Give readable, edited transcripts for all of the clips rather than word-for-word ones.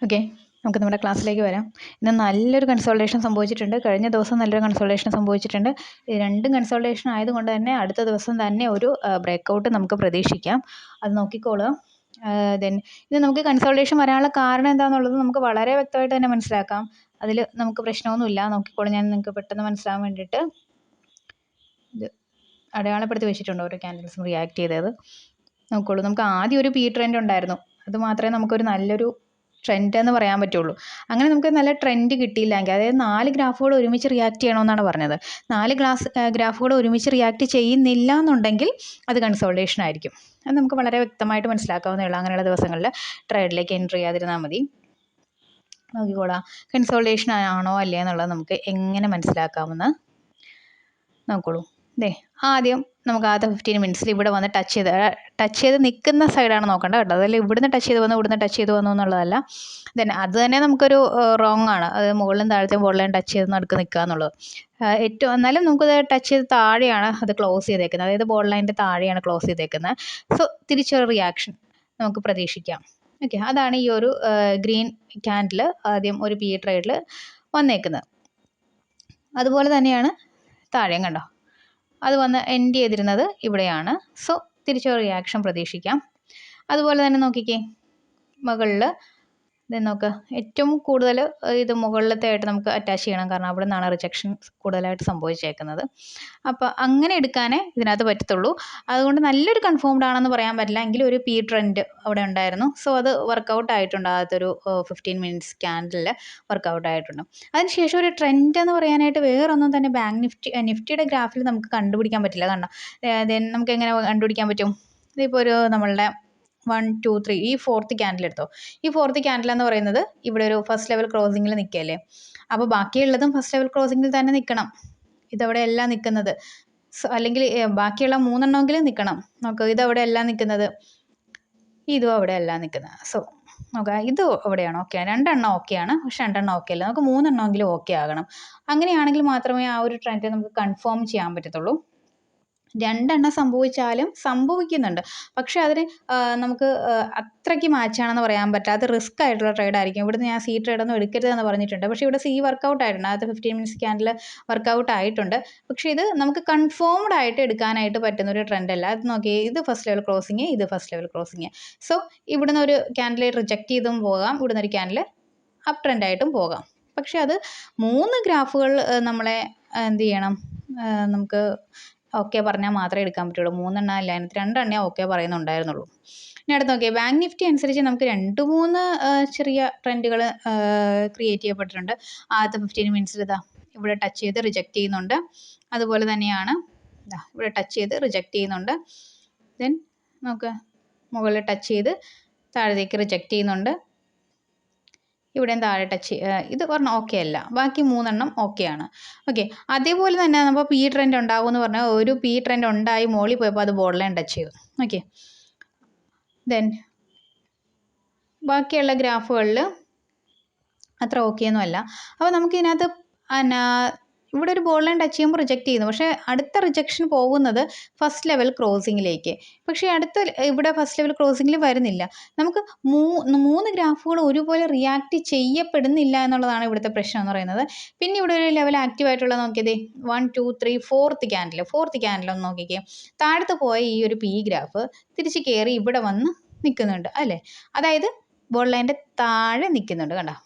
Okay, നമുക്ക് നമ്മുടെ ക്ലാസ്സിലേക്ക് വരാം. ഇന്ന് നല്ലൊരു കൺസോൾട്ടേഷൻ സംഭവിച്ചിട്ടുണ്ട്. കഴിഞ്ഞ ദിവസം നല്ലൊരു കൺസോൾട്ടേഷൻ സംഭവിച്ചിട്ടുണ്ട്. ഈ രണ്ടും കൺസോൾട്ടേഷൻ ആയതുകൊണ്ട് തന്നെ അടുത്ത ദിവസം തന്നെ ഒരു ബ്രേക്കൗട്ട് നമുക്ക് പ്രതീക്ഷിക്കാം. അത് നോക്കിക്കോളുക. ദെൻ ഇത് നമുക്ക് കൺസോൾട്ടേഷൻ വരാനുള്ള കാരണം എന്താണെന്നുള്ളത് നമുക്ക് വളരെ വ്യക്തമായിട്ട് തന്നെ മനസ്സിലാക്കാം. അതിൽ നമുക്ക് പ്രശ്നമൊന്നുമില്ല. നോക്കിക്കോളും. ഞാൻ നിങ്ങൾക്ക് പെട്ടെന്ന് മനസ്സിലാകാൻ വേണ്ടിയിട്ട് ഇത് അടയാളപ്പെടുത്തി വെച്ചിട്ടുണ്ട്, ഓരോ ക്യാൻഡിൽസും റിയാക്ട് ചെയ്തത്. നോക്കോളൂ. നമുക്ക് ആദ്യം ഒരു പി ട്രെൻഡ് ഉണ്ടായിരുന്നു. അത് മാത്രമേ നമുക്കൊരു നല്ലൊരു ട്രെൻഡ് എന്ന് പറയാൻ പറ്റുള്ളൂ. അങ്ങനെ നമുക്ക് നല്ല ട്രെൻഡ് കിട്ടിയില്ലെങ്കിൽ, അതായത് 4 ഗ്രാഫുകൾ ഒരുമിച്ച് റിയാക്ട് ചെയ്യണമെന്നാണ് പറഞ്ഞത്. 4 ഗ്രാഫുകൾ ഒരുമിച്ച് റിയാക്ട് ചെയ്യുന്നില്ല എന്നുണ്ടെങ്കിൽ അത് കൺസോൾട്ടേഷൻ ആയിരിക്കും. അത് നമുക്ക് വളരെ വ്യക്തമായിട്ട് മനസ്സിലാക്കാവുന്നേ ഉള്ളൂ. അങ്ങനെയുള്ള ദിവസങ്ങളിൽ ട്രേഡിലേക്ക് എൻട്രി ചെയ്യാതിരുന്നാൽ മതി. നോക്കിക്കോളാം, കൺസോൾട്ടേഷൻ ആണോ അല്ലേ എന്നുള്ളത് നമുക്ക് എങ്ങനെ മനസ്സിലാക്കാമെന്ന് നോക്കോളൂ. ആദ്യം നമുക്ക് ആദ്യത്തെ 15 മിനിറ്റ്സിൽ ഇവിടെ വന്ന് ടച്ച് ചെയ്ത് നിൽക്കുന്ന സൈഡാണ് നോക്കേണ്ടത് കേട്ടോ. അതല്ല ഇവിടുന്ന് ടച്ച് ചെയ്ത് വന്നു എന്നുള്ളതല്ല. അത് തന്നെ നമുക്കൊരു റോങ് ആണ്. അത് മുകളിലും താഴത്തെയും ബോർഡിലും ടച്ച് ചെയ്ത് നടുക്ക് നിൽക്കുക എന്നുള്ളത്. എന്നാലും നമുക്കത് ടച്ച് ചെയ്ത് താഴെയാണ് അത് ക്ലോസ് ചെയ്തേക്കുന്നത്. അതായത് ബോർഡ് ലൈനിൻ്റെ താഴെയാണ് ക്ലോസ് ചെയ്തേക്കുന്നത്. സോ തിരിച്ചൊരു റിയാക്ഷൻ നമുക്ക് പ്രതീക്ഷിക്കാം. ഓക്കെ, അതാണ് ഈ ഒരു ഗ്രീൻ ക്യാൻഡിൽ ആദ്യം ഒരു പി ട്രേഡിൽ വന്നേക്കുന്നത്. അതുപോലെ തന്നെയാണ് താഴെയും കണ്ടോ, അത് വന്ന് എൻഡ് ചെയ്തിരുന്നത് ഇവിടെയാണ്. സോ തിരിച്ചൊരു റിയാക്ഷൻ പ്രതീക്ഷിക്കാം. അതുപോലെ തന്നെ നോക്കിക്കേ, മുകളിൽ ഇത് നോക്കുക, ഏറ്റവും കൂടുതൽ ഇത് മുകളിലത്തെ ആയിട്ട് നമുക്ക് അറ്റാച്ച് ചെയ്യണം. കാരണം അവിടെ നിന്നാണ് റിജക്ഷൻ കൂടുതലായിട്ട് സംഭവിച്ചേക്കുന്നത്. അപ്പോൾ അങ്ങനെ എടുക്കാനേ ഇതിനകത്ത് പറ്റത്തുള്ളൂ. അതുകൊണ്ട് നല്ലൊരു കൺഫേംഡ് ആണെന്ന് പറയാൻ പറ്റില്ല. എങ്കിലും ഒരു പി ട്രെൻഡ് അവിടെ ഉണ്ടായിരുന്നു. സോ അത് വർക്കൗട്ട് ആയിട്ടുണ്ട്. അതൊരു 15 മിനിറ്റ്സ് ക്യാൻഡിൽ വർക്കൗട്ട് ആയിട്ടുണ്ട്. അതിനുശേഷം ഒരു ട്രെൻഡ് എന്ന് പറയാനായിട്ട് വേറൊന്നും തന്നെ ബാങ്ക് നിഫ്റ്റിയുടെ ഗ്രാഫിൽ നമുക്ക് കണ്ടുപിടിക്കാൻ പറ്റില്ല. കണ്ടോ, ദെൻ നമുക്ക് എങ്ങനെ കണ്ടുപിടിക്കാൻ പറ്റും? ഇതിപ്പോൾ ഒരു നമ്മളുടെ 1 2 3 ഈ 4th ക്യാൻഡിൽ എടുത്തോ. ഈ 4th ക്യാൻഡിൽ എന്ന് പറയുന്നത് ഇവിടെ ഒരു ഫസ്റ്റ് ലെവൽ ക്രോസിങ്ങിൽ നിൽക്കുകയല്ലേ. അപ്പോൾ ബാക്കിയുള്ളതും ഫസ്റ്റ് ലെവൽ ക്രോസിങ്ങിൽ തന്നെ നിൽക്കണം. ഇതവിടെ എല്ലാം നിൽക്കുന്നത്. അല്ലെങ്കിൽ ബാക്കിയുള്ള 3 എണ്ണമെങ്കിലും നിൽക്കണം. നോക്കുക, ഇതവിടെ എല്ലാം നിൽക്കുന്നത്, ഇതും അവിടെ എല്ലാം നിൽക്കുന്നത്. സോ നോക്കുക, ഇത് എവിടെയാണ് ഓക്കെ, 2 എണ്ണം ഓക്കെയാണ്. പക്ഷെ 2 എണ്ണം ഓക്കെ അല്ല. നമുക്ക് 3 എണ്ണമെങ്കിലും ഓക്കെ ആകണം. അങ്ങനെയാണെങ്കിൽ മാത്രമേ ആ ഒരു ട്രെൻഡ് നമുക്ക് കൺഫേം ചെയ്യാൻ പറ്റത്തുള്ളൂ. 2 എണ്ണം സംഭവിച്ചാലും സംഭവിക്കുന്നുണ്ട്, പക്ഷെ അതിന് നമുക്ക് അത്രയ്ക്ക് മാച്ചാണെന്ന് പറയാൻ പറ്റാത്ത റിസ്ക് ആയിട്ടുള്ള ട്രേഡ് ആയിരിക്കും. ഇവിടുന്ന് ഞാൻ സി ട്രേഡൊന്നും എടുക്കരുതെന്ന് പറഞ്ഞിട്ടുണ്ട്. പക്ഷേ ഇവിടെ സി വർക്കൗട്ട് ആയിട്ടുണ്ട്. അത് 15 മിനിറ്റ്സ് ക്യാൻഡിൽ വർക്കൗട്ട് ആയിട്ടുണ്ട്. പക്ഷേ ഇത് നമുക്ക് കൺഫേംഡ് ആയിട്ട് എടുക്കാനായിട്ട് പറ്റുന്ന ഒരു ട്രെൻഡ് അല്ല. അത് നോക്കി, ഇത് ഫസ്റ്റ് ലെവൽ ക്രോസിങ്, ഇത് ഫസ്റ്റ് ലെവൽ ക്രോസിങ്. സോ ഇവിടുന്ന് ഒരു ക്യാൻഡിൽ റിജക്റ്റ് ചെയ്തും പോകാം, ഇവിടുന്ന് ഒരു ക്യാൻഡിൽ അപ്പ് ട്രെൻഡായിട്ടും പോകാം. പക്ഷെ അത് 3 ഗ്രാഫുകൾ നമ്മളെ എന്ത് ചെയ്യണം, നമുക്ക് ഓക്കെ പറഞ്ഞാൽ മാത്രമേ എടുക്കാൻ പറ്റുള്ളൂ. 3 എണ്ണം അല്ല, അതിനകത്ത് 2 എണ്ണേ ഓക്കെ പറയുന്നുണ്ടായിരുന്നുള്ളൂ. ഇനി അടുത്ത് നോക്കിയാൽ ബാങ്ക് നിഫ്റ്റി അനുസരിച്ച് നമുക്ക് 2-3 ചെറിയ ട്രെൻഡുകൾ ക്രിയേറ്റ് ചെയ്യപ്പെട്ടിട്ടുണ്ട്. ആദ്യത്തെ 15 മിനിറ്റ്സിൽ ഇതാ ഇവിടെ ടച്ച് ചെയ്ത് റിജക്റ്റ് ചെയ്യുന്നുണ്ട്. അതുപോലെ തന്നെയാണ് ഇവിടെ ടച്ച് ചെയ്ത് റിജക്റ്റ് ചെയ്യുന്നുണ്ട്. ദെൻ നമുക്ക് മുകളിൽ ടച്ച് ചെയ്ത് താഴത്തേക്ക് റിജക്റ്റ് ചെയ്യുന്നുണ്ട്. ഇവിടെയും താഴെ ടച്ച് ഇത് പറഞ്ഞാൽ ഓക്കെ അല്ല. ബാക്കി 3 എണ്ണം ഓക്കെയാണ്. ഓക്കെ, അതേപോലെ തന്നെ നമ്മൾ പി ട്രെൻഡ് ഉണ്ടാകും എന്ന് പറഞ്ഞാൽ ഒരു പി ട്രെൻഡ് ഉണ്ടായി മോളിൽ പോയപ്പോൾ അത് ബോർഡ് ലൈൻ ടച്ച് ചെയ്തു. ഓക്കെ, ദെൻ ബാക്കിയുള്ള ഗ്രാഫുകളിൽ അത്ര ഓക്കെയൊന്നും അല്ല. അപ്പോൾ നമുക്ക് ഇതിനകത്ത് ഇവിടെ ഒരു ബോർഡ് ലൈൻ ടച്ച് ചെയ്യുമ്പോൾ റിജക്റ്റ് ചെയ്യുന്നു. പക്ഷേ അടുത്ത റിജക്ഷൻ പോകുന്നത് ഫസ്റ്റ് ലെവൽ ക്രോസിങ്ങിലേക്ക്. പക്ഷേ ഇവിടെ ഫസ്റ്റ് ലെവൽ ക്രോസിങ്ങിൽ വരുന്നില്ല. നമുക്ക് 3 ഗ്രാഫുകൾ ഒരുപോലെ റിയാക്ട് ചെയ്യപ്പെടുന്നില്ല എന്നുള്ളതാണ് ഇവിടുത്തെ പ്രശ്നം എന്ന് പറയുന്നത്. പിന്നെ ഇവിടെ ഒരു ലെവൽ ആക്റ്റീവായിട്ടുള്ള നോക്കിയതേ 1 2 3 4th ക്യാൻഡിൽ ഒന്ന് നോക്കിക്കേ. താഴത്ത് പോയ ഈ ഒരു പി ഗ്രാഫ് തിരിച്ച് കയറി ഇവിടെ വന്ന് നിൽക്കുന്നുണ്ട് അല്ലേ. അതായത് ബോർഡ് ലൈൻ്റെ താഴെ നിൽക്കുന്നുണ്ട്. കണ്ടോ,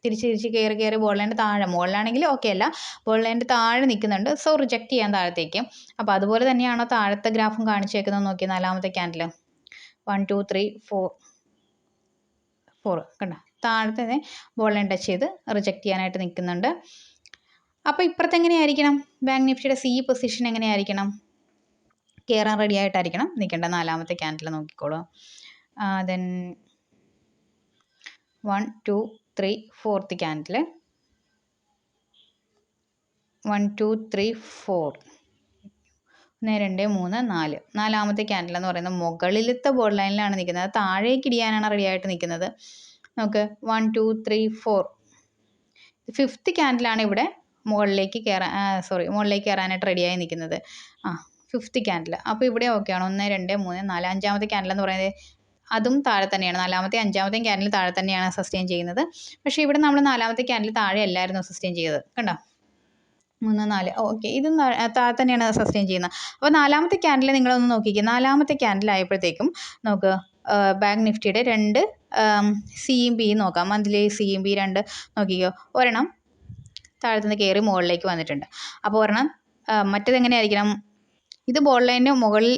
തിരിച്ച് കയറി ബോൾ ലൈൻ്റെ താഴെ, മുകളിലാണെങ്കിൽ ഓക്കെ അല്ല, ബോൾ ലൈൻ്റെ താഴെ നിൽക്കുന്നുണ്ട്. സോ റിജക്റ്റ് ചെയ്യാൻ താഴത്തേക്ക്. അപ്പോൾ അതുപോലെ തന്നെയാണോ താഴത്തെ ഗ്രാഫും കാണിച്ചേക്കുന്നത് നോക്കി. 4ാമത്തെ ക്യാൻഡിൽ 1 2 3 4 കണ്ടോ, താഴത്തെ ബോൾ ലൈൻ ടച്ച് ചെയ്ത് റിജക്റ്റ് ചെയ്യാനായിട്ട് നിൽക്കുന്നുണ്ട്. അപ്പോൾ ഇപ്പുറത്ത് എങ്ങനെയായിരിക്കണം, ബാങ്ക് നിഫ്റ്റിയുടെ സി പൊസിഷൻ എങ്ങനെയായിരിക്കണം, കയറാൻ റെഡി ആയിട്ടായിരിക്കണം നിൽക്കേണ്ട. 4ാമത്തെ ക്യാൻഡിൽ നോക്കിക്കോളൂ. ദെൻ 1 2 3 4th ക്യാൻഡിൽ 1 2 3 4 1 2 3 4 4ാമത്തെ ക്യാൻഡിൽ എന്ന് പറയുന്നത് മുകളിലത്തെ ബോർഡ് ലൈനിലാണ് നിൽക്കുന്നത്. അത് താഴേക്ക് ഇടിയാനാണ് റെഡി ആയിട്ട് നിൽക്കുന്നത്. നമുക്ക് 1 2 3 4 5th ക്യാൻഡിലാണ് ഇവിടെ മുകളിലേക്ക് കയറാനായിട്ട് റെഡിയായി നിൽക്കുന്നത്. 5th candle. അപ്പോൾ ഇവിടെ ഓക്കെയാണ്. 1 2 3 4 5ാമത്തെ ക്യാൻഡിൽ എന്ന് പറയുന്നത് അതും താഴെ തന്നെയാണ്. നാലാമത്തെ അഞ്ചാമത്തെയും ക്യാൻഡിൽ താഴെ തന്നെയാണ് സസ്റ്റെയിൻ ചെയ്യുന്നത്. പക്ഷേ ഇവിടെ നമ്മൾ നാലാമത്തെ ക്യാൻഡിൽ താഴെ അല്ലായിരുന്നു സസ്റ്റെയിൻ ചെയ്തത്. കണ്ടോ? 3, 4 ഓക്കെ. ഇതും താഴെ തന്നെയാണ് സസ്റ്റെയിൻ ചെയ്യുന്നത്. അപ്പോൾ നാലാമത്തെ ക്യാൻഡിൽ നിങ്ങളൊന്ന് നോക്കിക്കുക. നാലാമത്തെ ക്യാൻഡിൽ ആയപ്പോഴത്തേക്കും നമുക്ക് ബാങ്ക് നിഫ്റ്റിയുടെ 2 സിയും ബിയും നോക്കാം. മന്ത്ലി സിയും ബി 2 നോക്കിക്കോ. ഒരെണ്ണം താഴത്തുനിന്ന് കയറി മുകളിലേക്ക് വന്നിട്ടുണ്ട്. അപ്പോൾ ഒരെണ്ണം മറ്റേത് എങ്ങനെയായിരിക്കണം? ഇത് ബോൾ ലൈനിന് മുകളിൽ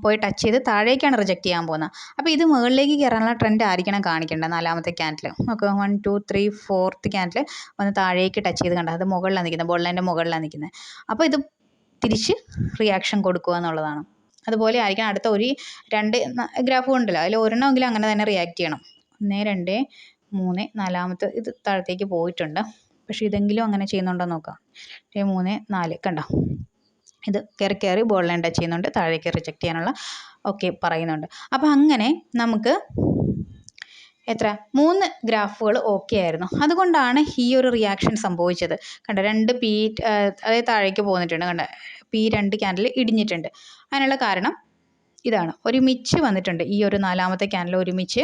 പോയി ടച്ച് ചെയ്ത് താഴേക്കാണ് റിജക്റ്റ് ചെയ്യാൻ പോകുന്നത്. അപ്പോൾ ഇത് മുകളിലേക്ക് കയറാനുള്ള ട്രെൻഡ് ആയിരിക്കണം കാണിക്കേണ്ടത്. നാലാമത്തെ ക്യാൻഡിൽ നോക്കുക. 1, 2, 3, 4th ക്യാൻഡിൽ വന്ന് താഴേക്ക് ടച്ച് ചെയ്ത് കണ്ട അത് മുകളിലാണ് നിൽക്കുന്നത്. ബോൾ ലൈനിൻ്റെ മുകളിലാണ് നിൽക്കുന്നത്. അപ്പോൾ ഇത് തിരിച്ച് റിയാക്ഷൻ കൊടുക്കുക എന്നുള്ളതാണ്. അതുപോലെ ആയിരിക്കണം അടുത്ത 2 ഗ്രാഫും ഉണ്ടല്ലോ, അതിൽ ഒരെണ്ണമെങ്കിലും അങ്ങനെ തന്നെ റിയാക്ട് ചെയ്യണം. 1, 2, 3 നാലാമത്തെ ഇത് താഴത്തേക്ക് പോയിട്ടുണ്ട്. പക്ഷേ ഇതെങ്കിലും അങ്ങനെ ചെയ്യുന്നുണ്ടോ നോക്കാം. 3, 4 കണ്ടോ? ഇത് കയറി ബോൾ ലൈൻ ടച്ച് ചെയ്യുന്നുണ്ട്, താഴേക്ക് റിജക്റ്റ് ചെയ്യാനുള്ള ഓക്കെ പറയുന്നുണ്ട്. അപ്പോൾ അങ്ങനെ നമുക്ക് 3 ഗ്രാഫുകൾ ഓക്കെ ആയിരുന്നു. അതുകൊണ്ടാണ് ഈ ഒരു റിയാക്ഷൻ സംഭവിച്ചത്. കണ്ട 2 പി അതായത് താഴേക്ക് പോന്നിട്ടുണ്ട്. കണ്ട P2 ക്യാൻഡിൽ ഇടിഞ്ഞിട്ടുണ്ട്. അതിനുള്ള കാരണം ഇതാണ്. ഒരുമിച്ച് വന്നിട്ടുണ്ട്. ഈ ഒരു നാലാമത്തെ ക്യാൻഡിൽ ഒരുമിച്ച്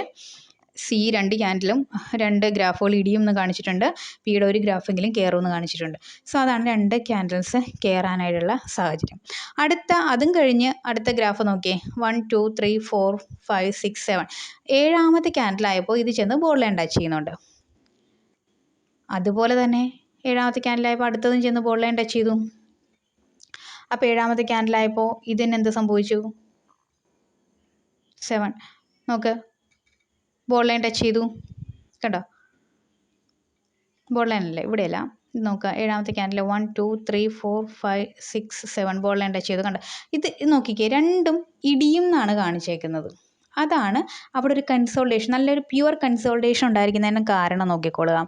C2 ക്യാൻഡിലും 2 ഗ്രാഫുകൾ ഇടിയുമെന്ന് കാണിച്ചിട്ടുണ്ട്. പിയുടെ ഒരു ഗ്രാഫെങ്കിലും കയറുമെന്ന് കാണിച്ചിട്ടുണ്ട്. സോ അതാണ് 2 ക്യാൻഡിൽസ് കയറാനായിട്ടുള്ള സാഹചര്യം. അതും കഴിഞ്ഞ് അടുത്ത ഗ്രാഫ് നോക്കിയേ. 1, 2, 3, 4, 5, 6, 7 7ാമത്തെ ക്യാൻഡിലായപ്പോൾ ഇത് ചെന്ന് ബോൾ ലൈൻ ടച്ച് ചെയ്യുന്നുണ്ട്. അതുപോലെ തന്നെ 7ാമത്തെ ക്യാൻഡിലായപ്പോൾ അടുത്തതും ചെന്ന് ബോൾ ലൈൻ ടച്ച് ചെയ്തു. അപ്പോൾ 7ാമത്തെ ക്യാൻഡിലായപ്പോൾ ഇതിന് എന്ത് സംഭവിച്ചു? 7 നോക്ക്, ബോൾ ലൈൻ ടച്ച് ചെയ്തു. കണ്ടോ? ബോൾ ലൈൻ അല്ലേ, ഇവിടെയല്ല. ഇത് നോക്കുക. 7ാമത്തെ ക്യാൻഡിൽ 1, 2, 3, 4, 5, 6, 7 ബോൾ ലൈൻ ടച്ച് ചെയ്തു. കണ്ടോ? ഇത് നോക്കിക്കേ, രണ്ടും ഇടിയും എന്നാണ് കാണിച്ചേക്കുന്നത്. അതാണ് അവിടെ ഒരു കൺസോൾട്ടേഷൻ, നല്ലൊരു പ്യുവർ കൺസോൾട്ടേഷൻ ഉണ്ടായിരിക്കുന്നതിന് കാരണം നോക്കിക്കൊള്ളുക.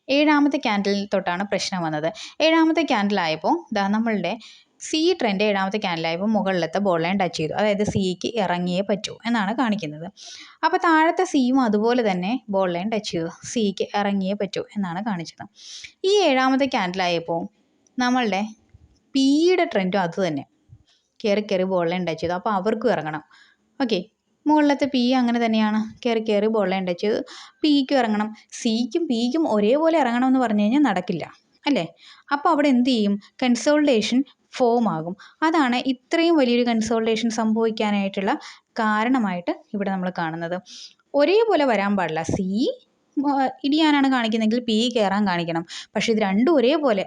7ാമത്തെ ക്യാൻഡിൽ തൊട്ടാണ് പ്രശ്നം വന്നത്. 7ാമത്തെ ക്യാൻഡിലായപ്പോൾ നമ്മളുടെ സി ട്രെൻഡ് 7ാമത്തെ ക്യാൻഡിലായപ്പോൾ മുകളിലത്തെ ബോൾ ലൈൻ ടച്ച് ചെയ്തു. അതായത് സിക്ക് ഇറങ്ങിയേ പറ്റൂ എന്നാണ് കാണിക്കുന്നത്. അപ്പോൾ താഴത്തെ സിയും അതുപോലെ തന്നെ ബോൾ ലൈൻ ടച്ച് ചെയ്തു. സിക്ക് ഇറങ്ങിയേ പറ്റൂ എന്നാണ് കാണിച്ചത്. ഈ 7ാമത്തെ ക്യാൻഡിലായപ്പോൾ നമ്മളുടെ പിയുടെ ട്രെൻഡും അത് തന്നെ കയറി ബോൾ ലൈൻ ടച്ച് ചെയ്തു. അപ്പോൾ അവർക്കും ഇറങ്ങണം. ഓക്കെ, മുകളിലത്തെ പി അങ്ങനെ തന്നെയാണ്, കയറി ബോൾ ലൈൻ ടച്ച് ചെയ്ത് പിക്കും ഇറങ്ങണം. സിക്കും പിക്കും ഒരേപോലെ ഇറങ്ങണമെന്ന് പറഞ്ഞു കഴിഞ്ഞാൽ നടക്കില്ല അല്ലേ? അപ്പോൾ അവിടെ എന്ത് ചെയ്യും? കൺസോൾട്ടേഷൻ ഫോം ആകും. അതാണ് ഇത്രയും വലിയൊരു കൺസോൾട്ടേഷൻ സംഭവിക്കാനായിട്ടുള്ള കാരണമായിട്ട് ഇവിടെ നമ്മൾ കാണുന്നത്. ഒരേപോലെ വരാൻ പാടില്ല. സി ഇടിയാനാണ് കാണിക്കുന്നതെങ്കിൽ പി കയറാൻ കാണിക്കണം. പക്ഷേ ഇത് രണ്ടും ഒരേപോലെ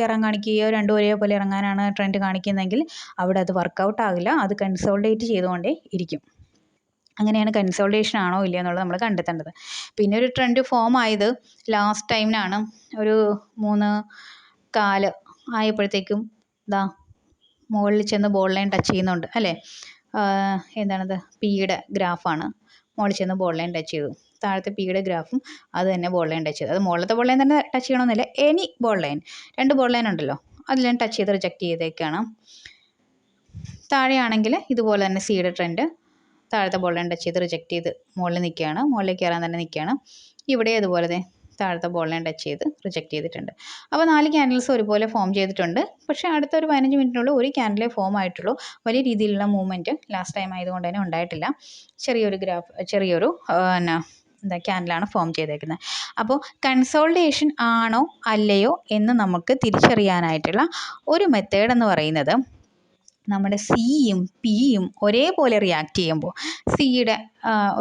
കയറാൻ കാണിക്കുകയോ രണ്ടും ഒരേപോലെ ഇറങ്ങാനാണ് ട്രെൻഡ് കാണിക്കുന്നതെങ്കിൽ അവിടെ അത് വർക്കൗട്ട് ആകില്ല. അത് കൺസോൾട്ടേറ്റ് ചെയ്തുകൊണ്ടേ ഇരിക്കും. അങ്ങനെയാണ് കൺസോൾട്ടേഷൻ ആണോ ഇല്ലയോ എന്നുള്ളത് നമ്മൾ കണ്ടെത്തേണ്ടത്. പിന്നെ ഒരു ട്രെൻഡ് ഫോം ആയത് ലാസ്റ്റ് ടൈമിനാണ്. ഒരു 3-4 ആയപ്പോഴത്തേക്കും മുകളിൽ ചെന്ന് ബോൾ ലൈൻ ടച്ച് ചെയ്യുന്നുണ്ട് അല്ലേ? എന്താണത്? പിയുടെ ഗ്രാഫാണ്. മുകളിൽ ചെന്ന് ബോൾ ലൈൻ ടച്ച് ചെയ്തു. താഴത്തെ പിയുടെ ഗ്രാഫും അത് തന്നെ ബോൾ ലൈൻ ടച്ച് ചെയ്തു. അത് മുകളിലത്തെ ബോൾ ലൈൻ തന്നെ ടച്ച് ചെയ്യണമെന്നില്ല, any ball line, 2 ball line ഉണ്ടല്ലോ, അതിലും ടച്ച് ചെയ്ത് റിജക്റ്റ് ചെയ്തേക്കാണ്. താഴെയാണെങ്കിൽ ഇതുപോലെ തന്നെ സിയുടെ ട്രെൻഡ് താഴത്തെ ബോൾ ലൈൻ ടച്ച് ചെയ്ത് റിജക്റ്റ് ചെയ്ത് മുകളിൽ നിൽക്കുകയാണ്, മുകളിലേക്ക് കയറാൻ തന്നെ നിൽക്കുകയാണ്. ഇവിടെ അതുപോലെ താഴത്തെ ബോൾ ലൈൻ ടച്ച് ചെയ്ത് റിജക്റ്റ് ചെയ്തിട്ടുണ്ട്. അപ്പോൾ 4 ക്യാൻഡിൽസ് ഒരുപോലെ ഫോം ചെയ്തിട്ടുണ്ട്. പക്ഷേ അടുത്ത ഒരു 15 മിനിറ്റിനുള്ളിൽ ഒരു ക്യാൻഡിലേ ഫോം ആയിട്ടുള്ളൂ. വലിയ രീതിയിലുള്ള മൂവ്മെൻറ്റ് ലാസ്റ്റ് ടൈം ആയതുകൊണ്ട് തന്നെ ഉണ്ടായിട്ടില്ല. ചെറിയൊരു ക്യാൻഡിലാണ് ഫോം ചെയ്തേക്കുന്നത്. അപ്പോൾ കൺസോൾട്ടേഷൻ ആണോ അല്ലയോ എന്ന് നമുക്ക് തിരിച്ചറിയാനായിട്ടുള്ള ഒരു മെത്തേഡ് എന്ന് പറയുന്നത്, നമ്മുടെ സിയും പിയും ഒരേപോലെ റിയാക്ട് ചെയ്യുമ്പോൾ സിയുടെ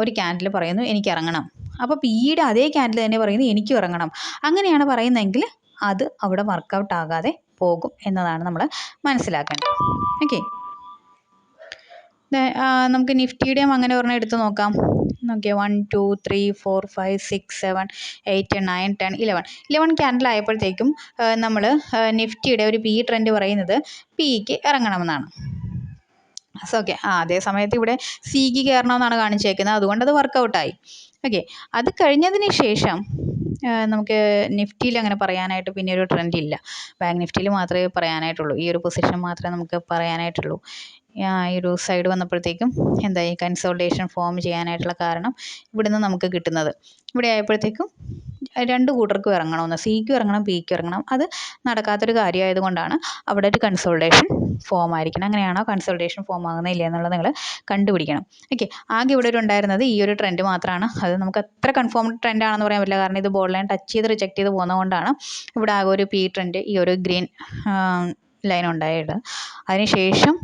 ഒരു ക്യാൻഡിൽ പറയുന്നു എനിക്ക് ഇറങ്ങണം, അപ്പോൾ പിയുടെ അതേ ക്യാൻഡിൽ തന്നെ പറയുന്നു എനിക്കും ഇറങ്ങണം. അങ്ങനെയാണ് പറയുന്നതെങ്കിൽ അത് അവിടെ വർക്കൗട്ട് ആകാതെ പോകും എന്നതാണ് നമ്മൾ മനസ്സിലാക്കേണ്ടത്. ഓക്കെ, നമുക്ക് നിഫ്റ്റിയുടെയും അങ്ങനെ ഒരെണ്ണം എടുത്ത് നോക്കാം. നോക്കിയേ, 1, 2, 3, 4, 5, 6, 7, 8, 9, 10, 11 ക്യാൻഡിൽ ആയപ്പോഴത്തേക്കും നമ്മൾ നിഫ്റ്റിയുടെ ഒരു പി ട്രെൻഡ് പറയുന്നത് പിക്ക് ഇറങ്ങണമെന്നാണ്. ഓക്കെ, അതേ സമയത്ത് ഇവിടെ സിക്ക് കയറണമെന്നാണ് കാണിച്ചേക്കുന്നത്. അതുകൊണ്ട് അത് വർക്കൗട്ടായി. ഓക്കെ, അത് കഴിഞ്ഞതിന് ശേഷം നമുക്ക് നിഫ്റ്റിയിൽ അങ്ങനെ പറയാനായിട്ട് പിന്നെ ഒരു ട്രെൻഡ് ഇല്ല. ബാങ്ക് നിഫ്റ്റിയിൽ മാത്രമേ പറയാനായിട്ടുള്ളൂ. ഈ ഒരു പൊസിഷൻ മാത്രമേ നമുക്ക് പറയാനായിട്ടുള്ളൂ. ഈ ഒരു സൈഡ് വന്നപ്പോഴത്തേക്കും എന്തായി, കൺസോൾട്ടേഷൻ ഫോം ചെയ്യാനായിട്ടുള്ള കാരണം ഇവിടുന്ന് നമുക്ക് കിട്ടുന്നത്. ഇവിടെ ആയപ്പോഴത്തേക്കും രണ്ട് കൂട്ടർക്കും ഇറങ്ങണമെന്ന്, സിക്കും ഇറങ്ങണം പിക്കും ഇറങ്ങണം. അത് നടക്കാത്തൊരു കാര്യമായതുകൊണ്ടാണ് അവിടെ ഒരു കൺസോൾട്ടേഷൻ ഫോം ആയിരിക്കണം. അങ്ങനെയാണോ കൺസോൾട്ടേഷൻ ഫോം ആകുന്നില്ല എന്നുള്ളത് നിങ്ങൾ കണ്ടുപിടിക്കണം. ഓക്കെ, ആകെ ഇവിടെ ഒരു ഉണ്ടായിരുന്നത് ഈ ഒരു ട്രെൻഡ് മാത്രമാണ്. അത് നമുക്ക് അത്ര കൺഫേംഡ് ട്രെൻഡ് ആണെന്ന് പറയാൻ പറ്റില്ല, കാരണം ഇത് ബോർഡ് ലൈൻ ടച്ച് ചെയ്ത് റിജക്ട് ചെയ്ത് പോകുന്നതുകൊണ്ടാണ് ഇവിടെ ആകെ ഒരു പി ട്രെൻഡ്, ഈ ഒരു ഗ്രീൻ ലൈൻ ഉണ്ടായത്. അതിനുശേഷം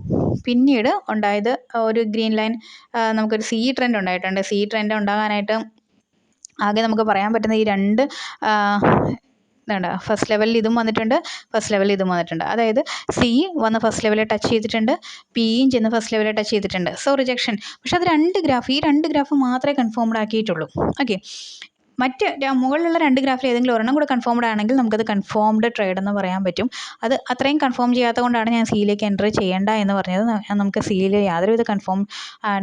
പിന്നീട് ഉണ്ടായത് ഒരു ഗ്രീൻ ലൈൻ, നമുക്കൊരു സി ട്രെൻഡ് ഉണ്ടായിട്ടുണ്ട്. സി ട്രെൻഡ് ഉണ്ടാകാനായിട്ട് ആകെ നമുക്ക് പറയാൻ പറ്റുന്ന ഈ രണ്ട് ഇതുണ്ട്. ഫസ്റ്റ് ലെവലിൽ ഇതും വന്നിട്ടുണ്ട്, ഫസ്റ്റ് ലെവലിൽ ഇതും വന്നിട്ടുണ്ട്. അതായത് സി വന്ന് ഫസ്റ്റ് ലെവലിൽ ടച്ച് ചെയ്തിട്ടുണ്ട്, പിയും ചെന്ന് ഫസ്റ്റ് ലെവലിൽ ടച്ച് ചെയ്തിട്ടുണ്ട്. So rejection. പക്ഷെ അത് ഈ രണ്ട് ഗ്രാഫ് മാത്രമേ കൺഫേംഡ് ആക്കിയിട്ടുള്ളൂ. ഓക്കെ, മറ്റ് മുകളിലുള്ള രണ്ട് ഗ്രാഫിൽ ഏതെങ്കിലും ഒരെണ്ണം കൂടെ കൺഫേംഡ് ആണെങ്കിൽ നമുക്കത് കൺഫേംഡ് ട്രേഡ് എന്ന് പറയാൻ പറ്റും. അത് അത്രയും കൺഫേം ചെയ്യാത്തത് കൊണ്ടാണ് ഞാൻ സിയിലേക്ക് എൻ്റർ ചെയ്യേണ്ട എന്ന് പറഞ്ഞത്. നമുക്ക് സിയിൽ യാതൊരുവിധ കൺഫേം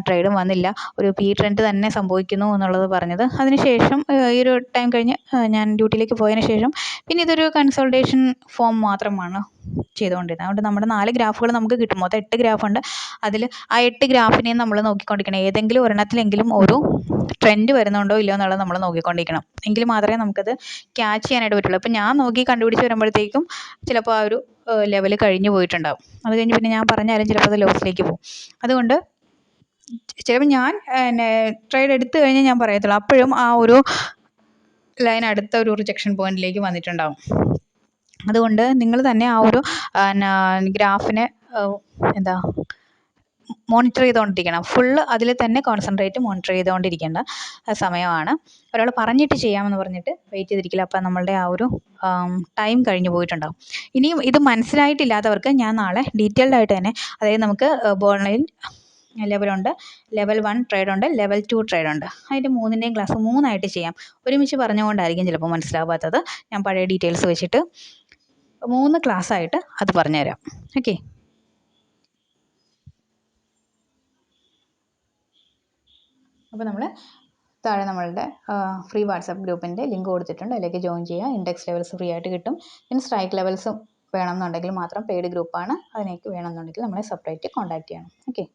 ട്രേഡും വന്നില്ല, ഒരു പി ട്രെൻഡ് തന്നെ സംഭവിക്കുന്നു എന്നുള്ളത് പറഞ്ഞത്. അതിനുശേഷം ഈ ഒരു ടൈം കഴിഞ്ഞ് ഞാൻ ഡ്യൂട്ടിയിലേക്ക് പോയതിന് ശേഷം പിന്നെ ഇതൊരു കൺസൾട്ടേഷൻ ഫോം മാത്രമാണ് ചെയ്തുകൊണ്ടിരുന്നത്. അതുകൊണ്ട് നമ്മുടെ 4 ഗ്രാഫുകൾ നമുക്ക് കിട്ടും. മൊത്തം 8 ഗ്രാഫുണ്ട്. അതിൽ ആ 8 ഗ്രാഫിനെയും നമ്മൾ നോക്കിക്കൊണ്ടിരിക്കണം. ഏതെങ്കിലും ഒരെണ്ണത്തിലെങ്കിലും ഒരു ട്രെൻഡ് വരുന്നുണ്ടോ ഇല്ലയോ എന്നുള്ളത് നമ്മൾ നോക്കിക്കൊണ്ടിരിക്കണം. എങ്കിൽ മാത്രമേ നമുക്കത് ക്യാച്ച് ചെയ്യാനായിട്ട് പറ്റുള്ളൂ. അപ്പോൾ ഞാൻ നോക്കി കണ്ടുപിടിച്ച് വരുമ്പോഴത്തേക്കും ചിലപ്പോൾ ആ ഒരു ലെവൽ കഴിഞ്ഞു പോയിട്ടുണ്ടാവും. അത് കഴിഞ്ഞ് പിന്നെ ഞാൻ പറഞ്ഞാലും ചിലപ്പോൾ അത് ലോസിലേക്ക് പോകും. അതുകൊണ്ട് ചിലപ്പോൾ ഞാൻ ട്രേഡ് എടുത്തു കഴിഞ്ഞാൽ ഞാൻ പറയത്തുള്ളൂ. അപ്പോഴും ആ ഒരു ലൈൻ അടുത്ത ഒരു റിജക്ഷൻ പോയിന്റിലേക്ക് വന്നിട്ടുണ്ടാവും. അതുകൊണ്ട് നിങ്ങൾ തന്നെ ആ ഒരു ഗ്രാഫിനെ മോണിറ്റർ ചെയ്തുകൊണ്ടിരിക്കണം. ഫുള്ള് അതിൽ തന്നെ കോൺസെൻട്രേറ്റ് മോണിറ്റർ ചെയ്തുകൊണ്ടിരിക്കേണ്ട സമയമാണ്. ഒരാൾ പറഞ്ഞിട്ട് ചെയ്യാമെന്ന് പറഞ്ഞിട്ട് വെയിറ്റ് ചെയ്തിരിക്കില്ല. അപ്പം നമ്മളുടെ ആ ഒരു ടൈം കഴിഞ്ഞു പോയിട്ടുണ്ടാകും. ഇനിയും ഇത് മനസ്സിലായിട്ടില്ലാത്തവർക്ക് ഞാൻ നാളെ ഡീറ്റെയിൽഡ് ആയിട്ട് തന്നെ, അതായത് നമുക്ക് ബോർഡ് ലെവലുണ്ട്, ലെവൽ 1 ട്രേഡ് ഉണ്ട്, ലെവൽ 2 ട്രേഡ് ഉണ്ട്. അതിൻ്റെ 3ൻ്റെയും ക്ലാസ് 3ആയിട്ട് ചെയ്യാം. ഒരുമിച്ച് പറഞ്ഞുകൊണ്ടായിരിക്കും ചിലപ്പോൾ മനസ്സിലാവാത്തത്. ഞാൻ പഴയ ഡീറ്റെയിൽസ് വെച്ചിട്ട് 3 ക്ലാസ്സായിട്ട് അത് പറഞ്ഞുതരാം. ഓക്കെ, അപ്പോൾ നമ്മൾ താഴെ നമ്മളുടെ ഫ്രീ വാട്സാപ്പ് ഗ്രൂപ്പിൻ്റെ ലിങ്ക് കൊടുത്തിട്ടുണ്ട്. അതിലേക്ക് ജോയിൻ ചെയ്യുക. ഇൻഡെക്സ് ലെവൽസ് ഫ്രീ ആയിട്ട് കിട്ടും. പിന്നെ സ്ട്രൈക്ക് ലെവൽസും വേണമെന്നുണ്ടെങ്കിൽ മാത്രം പെയ്ഡ് ഗ്രൂപ്പാണ്. അതിലേക്ക് വേണമെന്നുണ്ടെങ്കിൽ നമ്മളെ സെപ്പറേറ്റ് കോൺടാക്റ്റ് ചെയ്യണം. ഓക്കെ.